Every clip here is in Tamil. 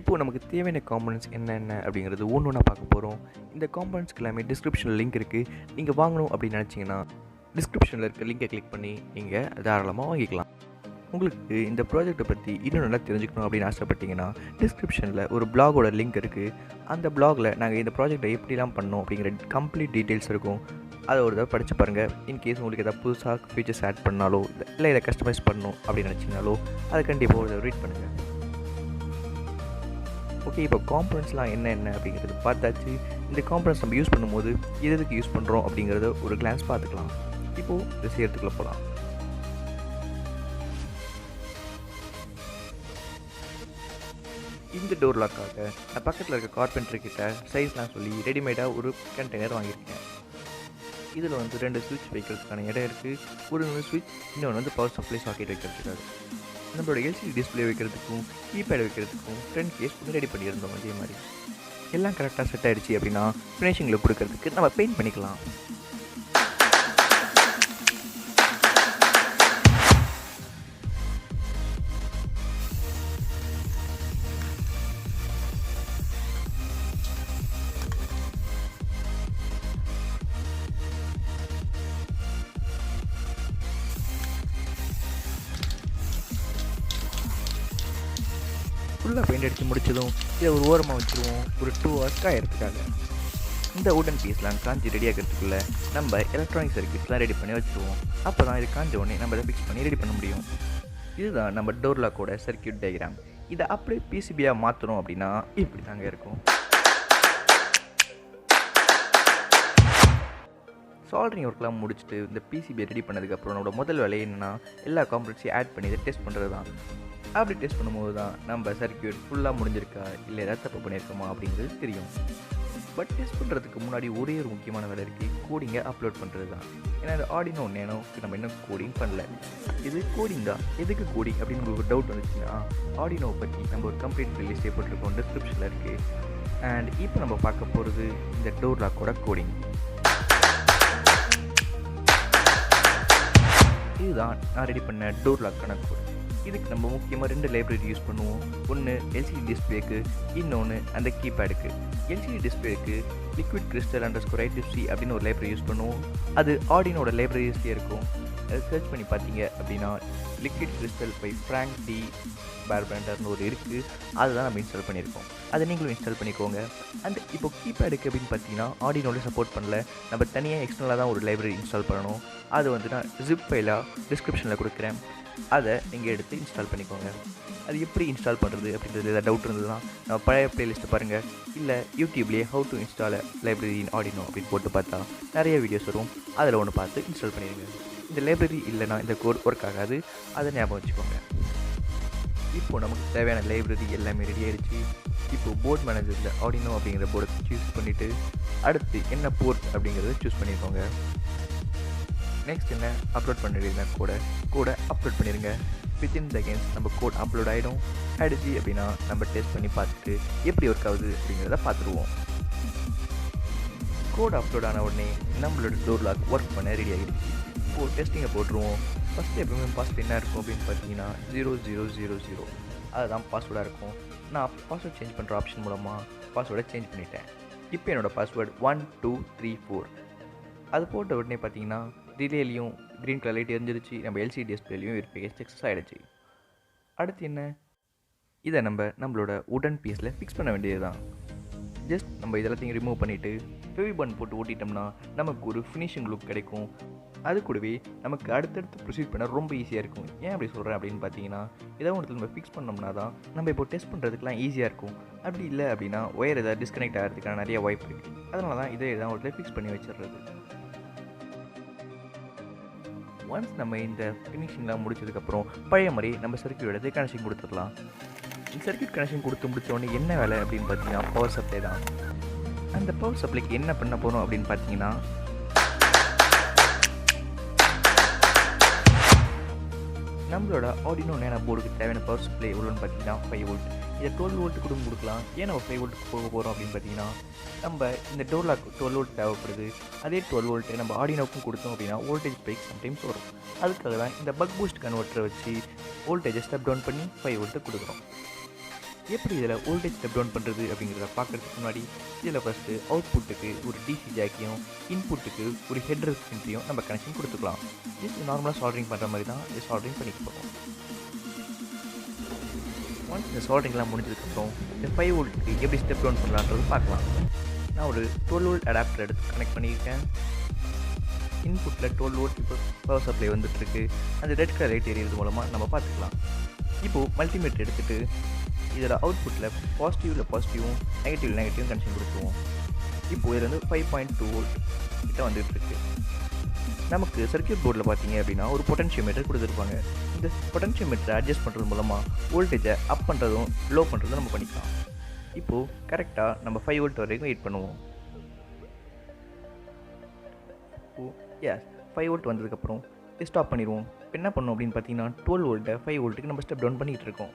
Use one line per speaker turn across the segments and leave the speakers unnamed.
இப்போது நமக்கு தேவையான காம்பனன்ட்ஸ் என்னென்ன அப்படிங்கிறது ஒன்று ஒன்றா பார்க்க போகிறோம். இந்த காம்பனன்ட்ஸ்க்கு எல்லாமே டிஸ்கிரிப்ஷனில் லிங்க் இருக்குது. நீங்கள் வாங்கணும் அப்படின்னு நினச்சிங்கன்னா டிஸ்கிரிப்ஷனில் இருக்க லிங்கை கிளிக் பண்ணி நீங்கள் தாராளமாக வாங்கிக்கலாம். உங்களுக்கு இந்த ப்ராஜெக்ட்டை பற்றி இன்னும் நல்லா தெரிஞ்சுக்கணும் அப்படின்னு ஆசைப்பட்டீங்கன்னா டிஸ்கிரிப்ஷனில் ஒரு பிளாகோட லிங்க் இருக்குது. அந்த பிளாகில் நாங்கள் இந்த ப்ராஜெக்ட்டை எப்படிலாம் பண்ணோம் அப்படிங்கிற கம்ப்ளீட் டீட்டெயில்ஸ் இருக்கும். அதை ஒரு தடவை படித்து பாருங்கள். இன்கேஸ் உங்களுக்கு எதாவது புதுசாக ஃபீச்சர்ஸ் ஆட் பண்ணாலோ இல்லை இதை கஸ்டமைஸ் பண்ணணும் அப்படின்னு நினச்சிங்கனாலோ அதை கண்டிப்பாக ஒரு ரீட் பண்ணுங்கள். ஓகே, இப்போ காம்பனன்ட்ஸ்லாம் என்ன அப்படிங்கிறது பார்த்தாச்சு. இந்த காம்பனன்ட்ஸ் நம்ம யூஸ் பண்ணும்போது எதுக்கு யூஸ் பண்ணுறோம் அப்படிங்கிறத ஒரு கிளான்ஸ் பார்த்துக்கலாம். இப்போது இதை செய்கிறதுக்குள்ள போகலாம். இந்த டோர் லாக்காக நான் பக்கத்தில் இருக்க கார்பெண்டர் கிட்ட சைஸ்லாம் சொல்லி ரெடிமேடாக ஒரு கண்டெய்னர் வாங்கியிருக்கேன். இதில் வந்து 2 ஸ்விட்ச் வைக்கிறதுக்கான இடம் இருக்குது. ஒரு ஸ்விட்ச், இன்னொன்று வந்து பவர் சப்ளை சாக்கெட் வைக்கிறதுக்காக. நம்மளோட எல்சிடி டிஸ்பிளே வைக்கிறதுக்கும் கீபேட் வைக்கிறதுக்கும் ஃப்ரண்ட் கேஸ் ஒன்று ரெடி பண்ணியிருந்தோம். அதே மாதிரி எல்லாம் கரெக்டாக செட் ஆகிடுச்சு அப்படின்னா ஃபினிஷிங்கில் கொடுக்கறதுக்கு நம்ம பெயிண்ட் பண்ணிக்கலாம். ஃபுல்லாக பெயிண்ட் அடித்து முடிச்சதும் இதை ஒரு ஓரமாக வச்சுருவோம். ஒரு 2 hours காயறதுக்காக. இந்த வுடன் பீஸ்லாம் காஞ்சி ரெடி ஆகிறதுக்குள்ளே நம்ம எலக்ட்ரானிக் சர்க்யூட்ஸ்லாம் ரெடி பண்ணி வச்சுருவோம். அப்போ தான் இது காஞ்ச உடனே நம்ம இதை ஃபிக்ஸ் பண்ணி ரெடி பண்ண முடியும். இதுதான் நம்ம டோர் லாக்கோட சர்க்யூட் டயக்ராம். இதை அப்படியே பிசிபியாக மாற்றணும் அப்படின்னா இப்படி தாங்க இருக்கும். சால்ட்ரிங் ஒர்க்லாம் முடிச்சுட்டு இந்த பிசிபியை ரெடி பண்ணதுக்கப்புறம் நம்மளோட முதல் வேலை என்னென்னா எல்லா காம்பனன்ட்ஸையும் ஆட் பண்ணி இதை டெஸ்ட் பண்ணுறது தான். அப்படி டெஸ்ட் பண்ணும்போது தான் நம்ம சர்க்யூட் ஃபுல்லாக முடிஞ்சிருக்கா இல்லை ஏதாவது தப்பு பண்ணியிருக்கோமா அப்படிங்கிறது தெரியும். பட் டெஸ்ட் பண்ணுறதுக்கு முன்னாடி ஒரே ஒரு முக்கியமான வேலை இருக்குது, கோடிங்கை அப்லோட் பண்ணுறது தான். ஏன்னா இந்த ஆர்டினோ நேனோக்கு நம்ம இன்னும் கோடிங் பண்ணல. இது கோடிங் தான். எதுக்கு கோடிங் அப்படின்னு உங்களுக்கு டவுட் வந்துச்சுன்னா ஆர்டினோவை பற்றி நம்ம ஒரு கம்ப்ளீட் ரிலீஸ் போட்டிருக்கோம், டிஸ்கிரிப்ஷனில் இருக்குது. அண்ட் இப்போ நம்ம பார்க்க போகிறது இந்த டோர் லாக்கோட கோடிங். இதுதான் நான் ரெடி பண்ண டோர் லாக்கான கோட். இதுக்கு நம்ம முக்கியமாக 2 லைப்ரரி யூஸ் பண்ணுவோம். ஒன்று எல்சிடி டிஸ்பிளேக்கு, இன்னொன்று அந்த கீபேடுக்கு. எல்சிடி டிஸ்பிளேக்கு லிக்விட் கிறிஸ்டல் _ITC அப்படின்னு ஒரு லைப்ரரி யூஸ் பண்ணுவோம். அது ஆர்டினோட லைப்ரரிஸ்லேயே இருக்கும். அதை சர்ச் பண்ணி பார்த்தீங்க அப்படின்னா liquid crystal by Frank D பார்பண்டர்னு ஒரு இருக்குது. அதுதான் நம்ம இன்ஸ்டால் பண்ணியிருக்கோம். அதை நீங்களும் இன்ஸ்டால் பண்ணிக்கோங்க. அண்ட் இப்போ கீபேடுக்கு அப்படின்னு பார்த்தீங்கன்னா ஆர்டினோவில் சப்போர்ட் பண்ணல. நம்ம தனியாக எக்ஸ்டர்னலாக தான் ஒரு லைப்ரரி இன்ஸ்டால் பண்ணணும். அது வந்து நான் ஜிப் ஃபைலாக டிஸ்கிரிப்ஷனில் கொடுக்குறேன். அதை நீங்கள் எடுத்து இன்ஸ்டால் பண்ணிக்கோங்க. அது எப்படி இன்ஸ்டால் பண்ணுறது அப்படின்றது ஏதாவது டவுட் இருந்ததுன்னா நம்ம பழைய ப்ளேலிஸ்ட்டை பாருங்கள். இல்லை யூடியூப்லேயே how to install library in Arduino அப்படின்னு போட்டு பார்த்தா நிறைய வீடியோஸ் வரும். அதில் ஒன்று பார்த்து இன்ஸ்டால் பண்ணிடுங்க. இந்த லைப்ரரி இல்லைனா இந்த கோட் ஒர்க் ஆகாது. அதை ஞாபகம் வச்சுக்கோங்க. இப்போது நமக்கு தேவையான லைப்ரரி எல்லாமே ரெடி ஆகிடுச்சு. இப்போது போர்ட் மேனேஜரில் ஆர்டினோ அப்படிங்கிற போர்டை சூஸ் பண்ணிவிட்டு அடுத்து என்ன போர்ட் அப்படிங்கிறத சூஸ் பண்ணிக்கோங்க. நெக்ஸ்ட் என்ன அப்லோட் பண்ணிடுங்க, கோடை அப்லோட் பண்ணிடுங்க. வித்தின் செகண்ட்ஸ் நம்ம கோட் அப்லோட் ஆகிடும். ஆயிடுச்சு அப்படின்னா நம்ம டெஸ்ட் பண்ணி பார்த்துட்டு எப்படி ஒர்க் ஆகுது அப்படிங்கிறத பார்த்துருவோம். கோட் அப்லோட் ஆன உடனே நம்மளோட டோர் லாக் ஒர்க் பண்ண ரெடி ஆகிடுச்சு. இப்போது டெஸ்டிங்கை போட்டுருவோம். ஃபஸ்ட்டு எப்பவுமே பாஸ்வேர்ட் என்ன இருக்கும் அப்படின்னு பார்த்தீங்கன்னா 0000. அதுதான் பாஸ்வேர்டாக இருக்கும். நான் பாஸ்வேர்ட் சேஞ்ச் பண்ணுற ஆப்ஷன் மூலமாக பாஸ்வேர்டை சேஞ்ச் பண்ணிட்டேன். இப்போ என்னோடய பாஸ்வேர்டு 1234. அது போட்ட உடனே பார்த்தீங்கன்னா ரிலேலையும் க்ரீன் கலர் லைட் எரிஞ்சிருச்சு. நம்ம எல்சிடி டிஸ்பிளேலையும் வெரிஃபிகேஷன் சக்ஸஸ் ஆகிடுச்சு. அடுத்து என்ன, இதை நம்மளோட வுடன் பீஸில் ஃபிக்ஸ் பண்ண வேண்டியது தான். ஜஸ்ட் நம்ம இதெல்லாத்தையும் ரிமூவ் பண்ணிவிட்டு ஃபெவிபாண்ட் போட்டு ஓட்டிட்டோம்னா நமக்கு ஒரு ஃபினிஷிங் லுக் கிடைக்கும். அது கூடவே நமக்கு அடுத்தடுத்து ப்ரொசீட் பண்ண ரொம்ப ஈஸியாக இருக்கும். ஏன் அப்படி சொல்கிறேன் அப்படின்னு பார்த்தீங்கன்னா ஏதாவது ஒன்று நம்ம ஃபிக்ஸ் பண்ணோம்னா தான் நம்ம இப்போ டெஸ்ட் பண்ணுறதுக்குலாம் ஈஸியாக இருக்கும். அப்படி இல்லை அப்படின்னா ஒயர் ஏதாவது டிஸ்கனெக்ட் ஆகிறதுக்கான நிறைய வாய்ப்பு இருக்குது. அதனால தான் இதை எதாவது ஒரு ஃபிக்ஸ் பண்ணி வச்சிடுறது. ஒன்ஸ் நம்ம இந்த ஃபினிஷிங்லாம் முடிச்சதுக்கப்புறம் பழைய மாதிரி நம்ம சர்க்யூட் எடுத்து கனெக்ஷன் கொடுத்துடலாம். இந்த சர்க்யூட் கனெக்ஷன் கொடுத்து முடித்தோடனே என்ன வேலை அப்படின்னு பார்த்தீங்கன்னா பவர் சப்ளை தான். அந்த பவர் சப்ளைக்கு என்ன பண்ண போகிறோம் அப்படின்னு பார்த்தீங்கன்னா நம்மளோட ஆர்டினோ நேனோ போர்டுக்கு தேவையான பவர் சப்ளை எவ்வளோன்னு பார்த்தீங்கன்னா 5 வோல்ட். இதை 12 வோல்ட்டு கூட கொடுக்கலாம். ஏன் நம்ம 5 வோல்ட்டுக்கு போக போகிறோம் அப்படின்னு பார்த்தீங்கன்னா நம்ம இந்த டோர் லாக் 12 வோல்ட் தேவைப்படுது. அதே 12 வோல்ட்டு நம்ம ஆர்டினோக்கும் கொடுத்தோம் அப்படின்னா வோல்டேஜ் ஸ்பைக் சம்டைம்ஸ் வரும். அதுக்காக தான் இந்த பக் பூஸ்ட் கன்வெர்ட்டரை வச்சு வோல்டேஜை ஸ்டெப் டவுன் பண்ணி 5 வோல்ட்டு கொடுக்குறோம். எப்படி இதில் வோல்டேஜ் ஸ்டெப் டவுன் பண்ணுறது அப்படிங்கிறத பார்க்குறதுக்கு முன்னாடி இதில் ஃபஸ்ட்டு அவுட்புட்டுக்கு ஒரு டிசி ஜாக்கையும் இன்புட்டுக்கு ஒரு ஹெட் ரெசிஸ்டன்ஸையும் நம்ம கனெக்ஷன் கொடுத்துக்கலாம். இது நார்மலாக சால்டரிங் பண்ணுற மாதிரி தான் இது சால்டரிங் பண்ணிக்க போகிறோம். ஒன்ஸ் இந்த சால்டரிங்லாம் முடிஞ்சதுக்கப்புறம் இந்த 5 வோல்ட்டுக்கு எப்படி ஸ்டெப் டவுன் பண்ணலான்றது பார்க்கலாம். நான் ஒரு 12 வோல்ட் அடாப்டர் எடுத்து கனெக்ட் பண்ணியிருக்கேன். இன்புட்டில் 12 வோல்ட் இப்போ பவர் சப்ளை வந்துட்டுருக்கு. அந்த ரெட் கலர் லைட் எரியறது மூலமாக நம்ம பார்த்துக்கலாம். இப்போது மல்டிமீட்டர் எடுத்துகிட்டு இதோட அவுட்புட்டில் பாசிட்டிவும் நெகட்டிவும் கனெக்ஷன் கொடுத்துருவோம். இப்போது இதில் வந்து 5.2 வோல்ட் கிட்ட வந்துட்டுருக்கு. நமக்கு சர்க்யூட் போர்டில் பார்த்தீங்க அப்படின்னா ஒரு பொட்டன்ஷியோமீட்டர் கொடுத்துருப்பாங்க. இந்த பொட்டன்ஷியோமீட்டரை அட்ஜஸ்ட் பண்ணுறது மூலமாக வோல்டேஜை அப் பண்ணுறதும் லோ பண்ணுறதும் நம்ம பண்ணிக்கலாம். இப்போது கரெக்டாக நம்ம 5 வோல்ட் வரைக்கும் வெயிட் பண்ணுவோம். எஸ் 5 வோல்ட் வந்ததுக்கப்புறம் ஸ்டாப் பண்ணிடுவோம். இப்போ என்ன பண்ணோம் அப்படின்னு பார்த்தீங்கன்னா 12 வோல்ட்டை 5 வோல்ட்டுக்கு நம்ம ஸ்டெப் டவுன் பண்ணிகிட்டு இருக்கோம்.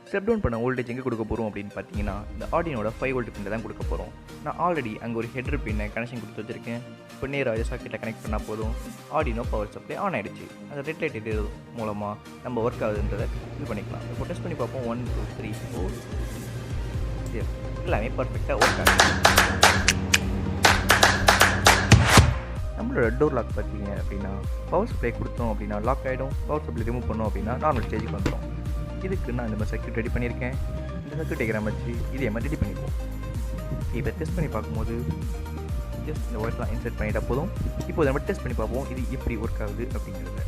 ஸ்டெப் டவுன் பண்ண வோல்டேஜ் எங்கே கொடுக்க போகிறோம் அப்படின்னு பார்த்தீங்கன்னா இந்த ஆர்டினோட 5 வோல்ட் பின்னை தான் கொடுக்க போகிறோம். நான் ஆல்ரெடி அங்கே ஒரு ஹெட்ரு பின்னை கனெக்ஷன் கொடுத்து வச்சுருக்கேன். இப்போ நேராக சாக்கெட்டில் கனெக்ட் பண்ணால் போதும் ஆர்டினோ பவர் சப்ளை ஆன் ஆகிடுச்சு. அந்த ரெட் லைட் எரியது மூலமாக நம்ம ஒர்க் ஆகுதுன்றதை இது பண்ணிக்கலாம். இப்போ டெஸ்ட் பண்ணி பார்ப்போம். 1 2 3 4 எல்லாமே பர்ஃபெக்டாக ஒர்க் ஆகுது. நம்மளோட டோர் லாக் பார்த்தீங்க அப்படின்னா பவர் சப்ளை கொடுத்தோம் அப்படின்னா லாக் ஆகிடும். பவர் சப்ளை ரிமூவ் பண்ணோம் அப்படின்னா நார்மல் ஸ்டேஜுக்கு வந்துடும். இதுக்கு நான் இந்த மாதிரி சர்க்யூட் ரெடி பண்ணியிருக்கேன். இந்த சர்க்யூட் டயக்ராம் வச்சு இதே மாதிரி ரெடி பண்ணிப்போம். இப்போ டெஸ்ட் பண்ணி பார்க்கும்போது ஜஸ்ட் இந்த ஒர்க்லாம் இன்சர்ட் பண்ணிட்டா போதும். இப்போ நம்ம டெஸ்ட் பண்ணி பார்ப்போம் இது எப்படி ஒர்க் ஆகுது அப்படிங்கிறத.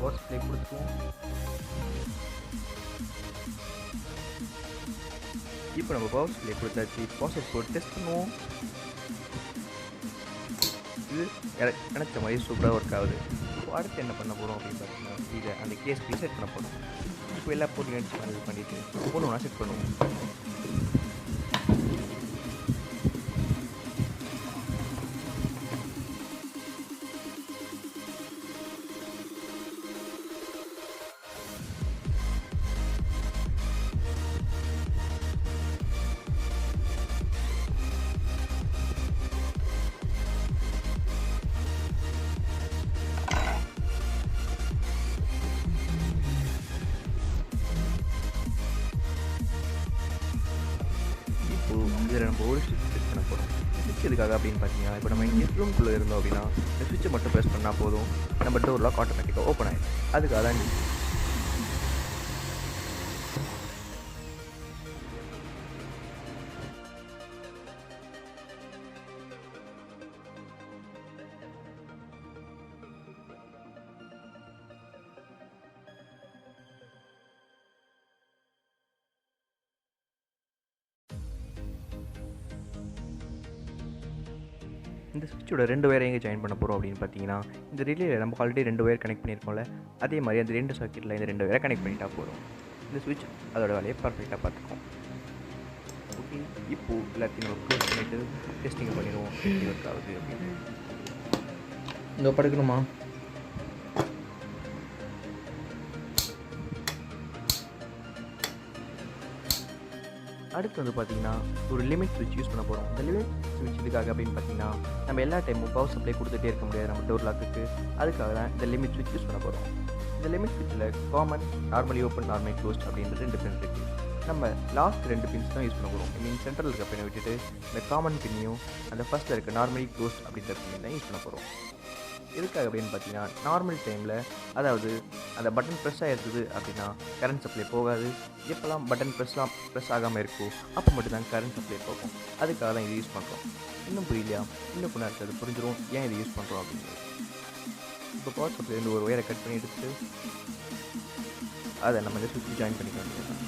பவர் சப்ளை கொடுத்துருவோம். இப்போ நம்ம பவர் சப்ளை கொடுத்தாச்சு. ப்ராசஸ் போட்டு டெஸ்ட் பண்ணுவோம். இது நினச்ச மாதிரி சூப்பராக ஒர்க் ஆகுது. இப்போ அடுத்து என்ன பண்ண போகிறோம் அப்படின்னு பார்த்தீங்கன்னா இதை அந்த கேஸ்க்கு செட் பண்ண போகிறோம். இப்போ எல்லா போர்ட்டையும் இது பண்ணிவிட்டு ஒன்று ஒன்றா செட் பண்ணுவோம். இதில் நம்ம ஒரு ஸ்விட்ச் செட் பண்ண போகிறோம். ஸ்விட்ச் எதுக்காக அப்படின்னு பார்த்தீங்கன்னா இப்போ நம்ம இங்கே ரூம்குள்ளே இருந்தோம் அப்படின்னா இந்த ஸ்விட்சை மட்டும் ப்ரெஸ் பண்ணால் போதும் நம்ம டோர் லாக் ஆட்டோமேட்டிக்காக ஓப்பன் ஆகிடும். அதுக்காக தான் இந்த ஸ்விட்சோட 2 ஒயரை எங்கே ஜாயின் பண்ண போகிறோம் அப்படின்னு பார்த்தீங்கன்னா இந்த ரிலேயில் நம்ம ஆல்ரெடி 2 ஒயர் கனெக்ட் பண்ணியிருக்கோம்ல அதே மாதிரி அந்த 2 சர்க்யூட்டில் இந்த 2 ஒயரை கனெக்ட் பண்ணிட்டா போதும். இந்த ஸ்விட்ச் அதோட வேலையை பர்ஃபெக்டாக பார்த்துக்கும். ஓகே, இப்போது எல்லாத்தையும் நம்ம க்ளோஸ் பண்ணிவிட்டு டெஸ்டிங் பண்ணிடுவோம் எப்படி ஒர்க் ஆகுது அப்படின்னு. இங்கே படுக்கணுமா? அடுத்து வந்து பார்த்திங்கன்னா ஒரு லிமிட் ஸ்விட்ச் யூஸ் பண்ண போகிறோம். இந்த லிமிட் ஸ்விட்ச் இதுக்காக அப்படின்னு பார்த்தீங்கன்னா நம்ம எல்லா டைமும் பவர் சப்ளை கொடுத்துட்டே இருக்க முடியாது நம்ம டோர் லாக்குக்கு. அதுக்காக தான் இந்த லிமிட் ஸ்விட்ச் யூஸ் பண்ண போகிறோம். இந்த லிமிட் ஸ்விட்சில் common, normally open, normally closed அப்படின்றது 2 பின் இருக்குது. நம்ம லாஸ்ட் 2 பின்ஸ் தான் யூஸ் பண்ண போகிறோம். மீன் சென்ட்ரல் இருக்க பின்னை விட்டுட்டு இந்த காமன் பின்னையும் அந்த ஃபஸ்ட்டில் இருக்க நார்மலி க்ளோஸ்ட் அப்படின்ற பின் தான் யூஸ் பண்ண போகிறோம். எதுக்காக அப்படின்னு பார்த்தீங்கன்னா நார்மல் டைமில் அதாவது அந்த பட்டன் ப்ரெஸ் ஆகிருக்குது அப்படின்னா கரண்ட் சப்ளை போகாது. எப்போல்லாம் பட்டன் ப்ரெஸ் ஆகாமல் இருக்கோ அப்போ மட்டும்தான் கரண்ட் சப்ளை போகும். அதுக்காக தான் இது யூஸ் பண்ணுறோம். இன்னும் புரியலையா? இன்னும் கொஞ்சம் நேரத்தில் அது புரிஞ்சிடும் ஏன் இது யூஸ் பண்ணுறோம் அப்படிங்கிறது. இப்போ பவர் சப்ளைலேருந்து ஒரு ஒயரை கட் பண்ணி எடுத்து அதை நம்ம இந்த சுவிட்ச் ஜாயின் பண்ணிக்க வேண்டியது.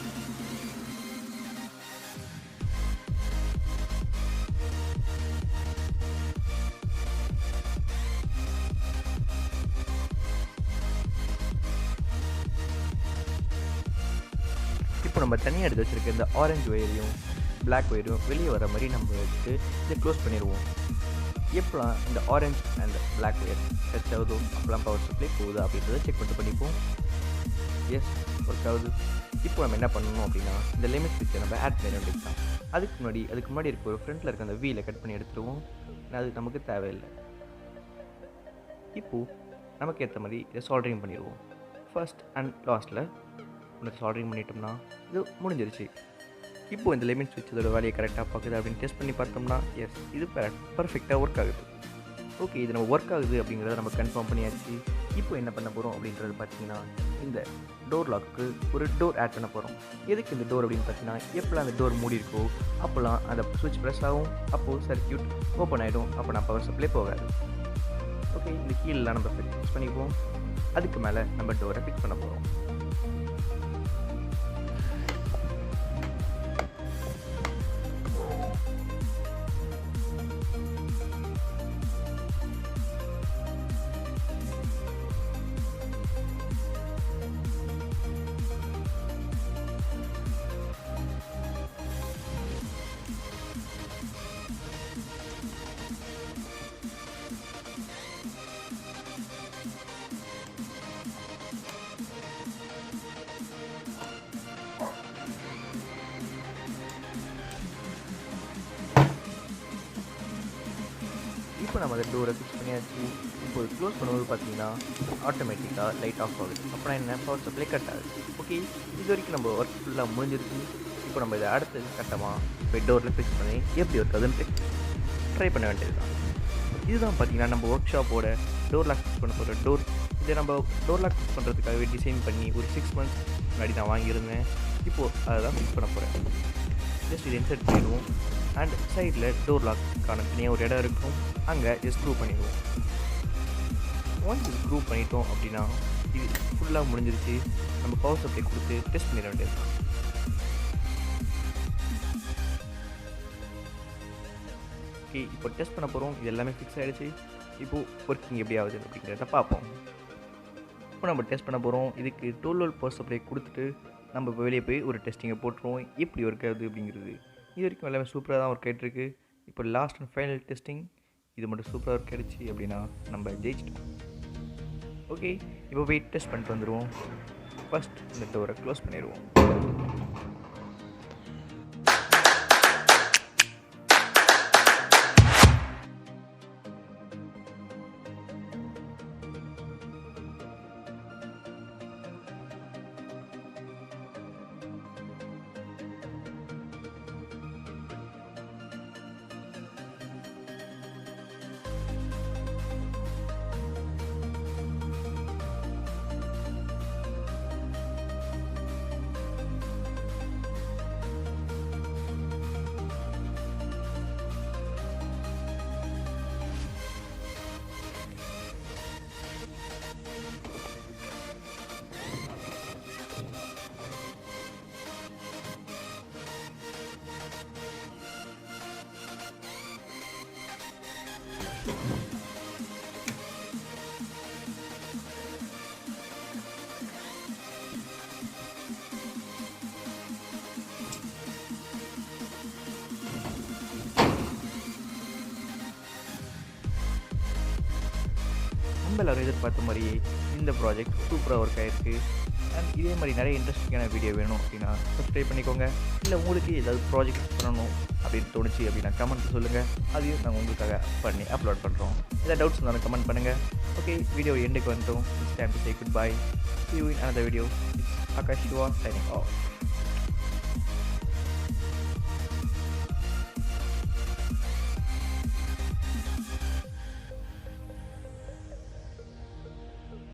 இப்போ நம்ம தனியாக எடுத்து வச்சுருக்க இந்த ஆரஞ்சு ஒயரையும் பிளாக் ஒயரையும் வெளியே வர மாதிரி நம்ம வச்சுட்டு இதை க்ளோஸ் பண்ணிடுவோம். எப்போலாம் இந்த orange and black wire touch ஆகுதோ அப்போலாம் பவர் சப்ளை போகுது அப்படின்றத செக் பண்ணிப்போம். எஸ், ஒர்க் ஆகுது. இப்போ நம்ம என்ன பண்ணணும் அப்படின்னா இந்த லிமிட் ஸ்விட்சை நம்ம ஆட் பண்ண வேண்டியதுதான். அதுக்கு முன்னாடி இருக்க ஒரு ஃப்ரண்ட்டில் இருக்க அந்த வீலை கட் பண்ணி எடுத்துருவோம். அது நமக்கு தேவையில்லை. இப்போது நமக்கு ஏற்ற மாதிரி இதை சால்டரிங் பண்ணிடுவோம். ஃபர்ஸ்ட் அண்ட் லாஸ்ட்டில் இந்த சால்டரிங் பண்ணிட்டோம்னா இது முடிஞ்சிருச்சு. இப்போது இந்த லிமிட் ஸ்விட்ச் இதோட வேலையை கரெக்டாக பார்க்குது அப்படின்னு டெஸ்ட் பண்ணி பார்த்தோம்னா எஸ் இது பர்ஃபெக்டாக ஒர்க் ஆகுது. ஓகே, இது நம்ம ஒர்க் ஆகுது அப்படிங்கிறத நம்ம கன்ஃபார்ம் பண்ணியாச்சு. இப்போ என்ன பண்ண போகிறோம் அப்படின்றது பார்த்தீங்கன்னா, இந்த டோர் லாக்கு ஒரு டோர் ஆட் பண்ண போகிறோம். எதுக்கு இந்த டோர் அப்படின்னு பார்த்தீங்கன்னா, எப்போலாம் அந்த டோர் மூடி இருக்கோ அப்போலாம் அந்த சுவிட்ச் ப்ரெஸ் ஆகும், அப்போது சர்க்யூட் ஓப்பன் ஆகிடும், அப்போ நான் பவர் சப்ளை போகாது. ஓகே, இந்த கீழெலாம் நம்ம ஃபிக்ஸ் பண்ணிக்குவோம். அதுக்கு மேலே நம்ம டோரை ஃபிக்ஸ் பண்ண போகிறோம். இப்போ நம்ம அந்த டோரை ஃபிக்ஸ் பண்ணியாச்சு. இப்போ க்ளோஸ் பண்ணும்போது பார்த்தீங்கன்னா ஆட்டோமேட்டிக்காக லைட் ஆஃப் ஆகுது. அப்புறம் என்ன, பவர் சப்ளை கட் ஆகுது. ஓகே, இது வரைக்கும் நம்ம ஒர்க் ஃபுல்லாக முடிஞ்சிருச்சு. இப்போ நம்ம இதை அடுத்தது கட்டமாக இப்போ டோரில் ஃபிக்ஸ் பண்ணி எப்படி ஒர்க் ஆகுதுன்னு ட்ரை பண்ண வேண்டியது தான். இதுதான் பார்த்தீங்கன்னா நம்ம ஒர்க் ஷாப்போட டோர் லாக் ஃபிக்ஸ் பண்ண போகிற டோர். இதை நம்ம டோர் லாக் ஃபிக்ஸ் பண்ணுறதுக்காகவே டிசைன் பண்ணி ஒரு 6 months முன்னாடி நான் வாங்கியிருந்தேன். இப்போது அதை தான் ஃபிக்ஸ் பண்ண போகிறேன். ஜஸ்ட் இதை இன்சர்ட் பண்ணிடுவோம். அண்ட் சைடில் டோர் லாக்கான தனியாக ஒரு இடம் இருக்கும், அங்கே ஸ்க்ரூ பண்ணிடுவோம். ஒன்ஸ் இது ஸ்க்ரூ பண்ணிட்டோம் அப்படின்னா இது ஃபுல்லாக முடிஞ்சிருச்சு. நம்ம பவர் சப்ளை கொடுத்து டெஸ்ட் பண்ணிட வேண்டியது தான். ஓகே, இப்போ டெஸ்ட் பண்ண போகிறோம். இது எல்லாமே ஃபிக்ஸ் ஆகிடுச்சு. இப்போது ஒர்க்கிங் எப்படி ஆகுது அப்படிங்கிறத பார்ப்போம். இப்போ நம்ம டெஸ்ட் பண்ண போகிறோம். இதுக்கு 12 volt பவர் சப்ளை கொடுத்துட்டு நம்ம இப்போ வெளியே போய் ஒரு டெஸ்டிங்கை போட்டுருவோம், எப்படி ஒர்க் ஆகுது அப்படிங்கிறது. இது வரைக்கும் எல்லாமே சூப்பராக தான் ஒர்க் ஆகிட்டுருக்கு. இப்போ லாஸ்ட் அண்ட் ஃபைனல் டெஸ்டிங் இது மட்டும் சூப்பராக ஒர்க் ஆகிடுச்சு அப்படின்னா நம்ம ஜெயிச்சிட்டோம். ஓகே, இப்போ போய் டெஸ்ட் பண்ணிட்டு வந்துடுவோம். ஃபஸ்ட் இந்த டோரை க்ளோஸ் பண்ணிடுவோம். நம்ம எல்லோரும் எதிர்பார்த்த மாதிரியே இந்த ப்ராஜெக்ட் சூப்பராக ஒர்க் ஆகிருக்கு. அண்ட் இதே மாதிரி நிறைய இன்ட்ரெஸ்டிங்கான வீடியோ வேணும் அப்படின்னா சப்ஸ்கிரைப் பண்ணிக்கோங்க. இல்லை உங்களுக்கு ஏதாவது ப்ராஜெக்ட் பண்ணணும் அப்படின்னு தோணுச்சு அப்படின்னா கமெண்ட் சொல்லுங்கள், அதையும் நாங்கள் உங்களுக்காக பண்ணி அப்லோட் பண்ணுறோம். ஏதாவது டவுட்ஸ் இருந்தாலும் கமெண்ட் பண்ணுங்கள். ஓகே, வீடியோ எண்டுக்கு வந்துட்டோம். It's time to say good bye. See you in another video. It's Akash Shiva signing off.